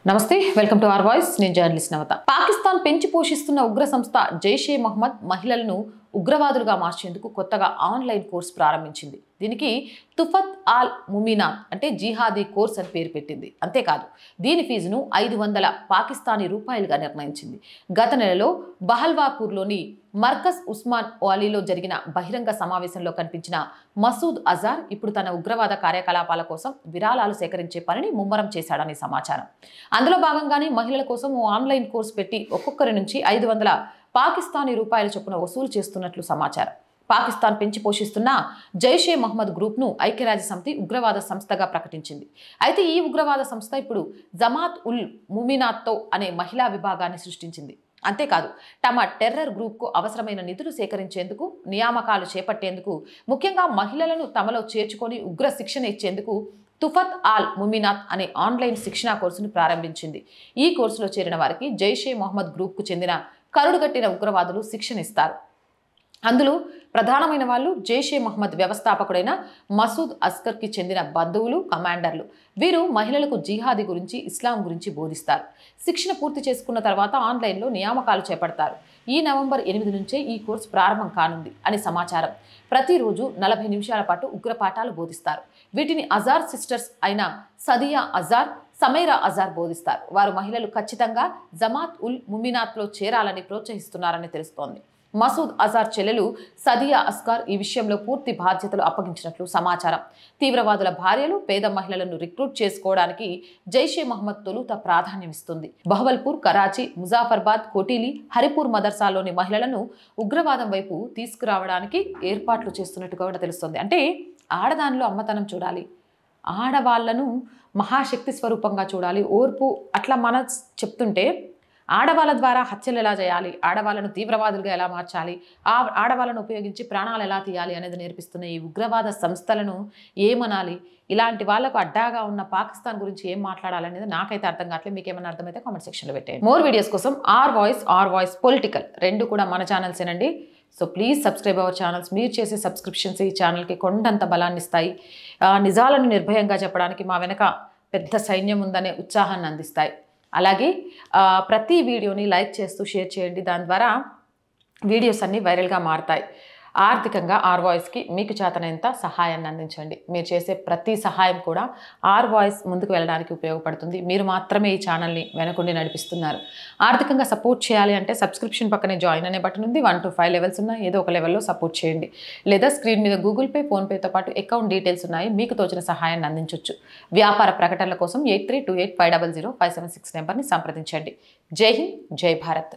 నమస్తే welcome to our voice నేను journalist నవత పాకిస్తాన్ పెంచి పోషిస్తున్న ఉగ్ర సంస్థ జైషే మహమ్మద్ మహిళలను ఉగ్రవాదులుగా మార్చేందుకు కొత్తగా ఆన్లైన్ కోర్స్ ప్రారంభించింది దీనికి తుఫత్ ఆల్ ముమినాత్ అంటే జిహాదీ కోర్స్ అని పేరు పెట్టింది అంతేకాదు దీని ఫీజును 500 పాకిస్తానీ రూపాయలుగా నిర్ణయించింది గత నెలలో బహల్వాపూర్లోని మర్కజ్ ఉస్మాన్ వాలీలో జరిగిన బహిరంగ సమావేశంలో కనిపించిన మసూద్ అజార్ ఇప్పుడు తన ఉగ్రవాద కార్యకలాపాల కోసం విరాళాలు సేకరించే పనిని ముమ్మరం చేశాడని సమాచారం అందులో భాగంగానే మహిళల కోసం ఓ ఆన్లైన్ కోర్సు పెట్టి ఒక్కొక్కరి నుంచి 500 పాకిస్తానీ రూపాయల చొప్పున వసూలు చేస్తున్నట్లు సమాచారం పాకిస్తాన్ పెంచి పోషిస్తున్న జైషే మహమ్మద్ గ్రూప్ను ఐక్యరాజ్య సమితి ఉగ్రవాద సంస్థగా ప్రకటించింది అయితే ఈ ఉగ్రవాద సంస్థ ఇప్పుడు జమాత్ ఉల్ ముమినాత్తో అనే మహిళా విభాగాన్ని సృష్టించింది అంతేకాదు తమ టెర్రర్ గ్రూప్కు అవసరమైన నిధులు సేకరించేందుకు నియామకాలు చేపట్టేందుకు ముఖ్యంగా మహిళలను తమలో చేర్చుకొని ఉగ్ర శిక్షణ ఇచ్చేందుకు తుఫత్ ఆల్ ముమినాత్ అనే ఆన్లైన్ శిక్షణా కోర్సును ప్రారంభించింది ఈ కోర్సులో చేరిన వారికి జైషే మహమ్మద్ గ్రూప్కు చెందిన కరుడుగట్టిన ఉగ్రవాదులు శిక్షణ ఇస్తారు అందులో ప్రధానమైన వాళ్ళు జైషే మహమ్మద్ వ్యవస్థాపకుడైన మసూద్ అస్కర్కి చెందిన బంధువులు కమాండర్లు వీరు మహిళలకు జిహాదీ గురించి ఇస్లాం గురించి బోధిస్తారు శిక్షణ పూర్తి చేసుకున్న తర్వాత ఆన్లైన్లో నియామకాలు చేపడతారు ఈ నవంబర్ 8 నుంచే ఈ కోర్సు ప్రారంభం కానుంది అని సమాచారం ప్రతిరోజు 40 నిమిషాల పాటు ఉగ్రపాఠాలు బోధిస్తారు వీటిని అజార్ సిస్టర్స్ అయిన సదియా అజార్ సమీరా అజార్ బోధిస్తారు వారు మహిళలు ఖచ్చితంగా జమాత్ ఉల్ ముమినాత్లో చేరాలని ప్రోత్సహిస్తున్నారని తెలుస్తోంది మసూద్ అజార్ చెల్లెలు సదియా అస్కార్ ఈ విషయంలో పూర్తి బాధ్యతలు అప్పగించినట్లు సమాచారం తీవ్రవాదుల భార్యలు పేద మహిళలను రిక్రూట్ చేసుకోవడానికి జైషే మహమ్మద్ తొలుత ప్రాధాన్యమిస్తుంది బహవల్పూర్ కరాచీ ముజాఫర్బాద్ కోటిలి హరిపూర్ మదర్సాలోని మహిళలను ఉగ్రవాదం వైపు తీసుకురావడానికి ఏర్పాట్లు చేస్తున్నట్టుగా కూడా తెలుస్తోంది అంటే ఆడదానిలో అమ్మతనం చూడాలి ఆడవాళ్లను మహాశక్తి స్వరూపంగా చూడాలి ఓర్పు అట్లా మన చెప్తుంటే ఆడవాళ్ళ ద్వారా హత్యలు ఎలా చేయాలి ఆడవాళ్ళను తీవ్రవాదులుగా ఎలా మార్చాలి ఆడవాళ్ళను ఉపయోగించి ప్రాణాలు ఎలా తీయాలి అనేది నేర్పిస్తున్న ఈ ఉగ్రవాద సంస్థలను ఏమనాలి ఇలాంటి వాళ్ళకు అడ్డాగా ఉన్న పాకిస్తాన్ గురించి ఏం మాట్లాడాలనేది నాకైతే అర్థం కావట్లేదు మీకు ఏమైనా అర్థమైతే కామెంట్ సెక్షన్లో పెట్టండి మోర్ వీడియోస్ కోసం ఆర్ వాయిస్ పొలిటికల్ రెండు కూడా మన ఛానల్సేనండి so please subscribe our channels మీరు చేసే సబ్స్క్రిప్షన్స్ ఈ ఛానల్కి కొండంత బలాన్ని ఇస్తాయి నిజాలను నిర్భయంగా చెప్పడానికి మా వెనక పెద్ద సైన్యం ఉందనే ఉత్సాహాన్ని అందిస్తాయి అలాగే ప్రతి వీడియోని లైక్ చేస్తూ షేర్ చేయండి దాని ద్వారా వీడియోస్ అన్నీ వైరల్గా మారుతాయి ఆర్థికంగా ఆర్ వాయిస్కి మీకు చేతనైనంత సహాయాన్ని అందించండి మీరు చేసే ప్రతి సహాయం కూడా ఆర్ వాయిస్ ముందుకు వెళ్ళడానికి ఉపయోగపడుతుంది మీరు మాత్రమే ఈ ఛానల్ని వెనకుండి నడిపిస్తున్నారు ఆర్థికంగా సపోర్ట్ చేయాలి అంటే సబ్స్క్రిప్షన్ పక్కనే జాయిన్ అనే బటన్ ఉంది 1 to 5 లెవెల్స్ ఉన్నాయి ఏదో ఒక లెవెల్లో సపోర్ట్ చేయండి లేదా స్క్రీన్ మీద గూగుల్ పే ఫోన్పేతో పాటు అకౌంట్ డీటెయిల్స్ ఉన్నాయి మీకు తోచిన సహాయాన్ని అందించవచ్చు వ్యాపార ప్రకటనల కోసం 8328500576 నెంబర్ని సంప్రదించండి జై హింద్ జై భారత్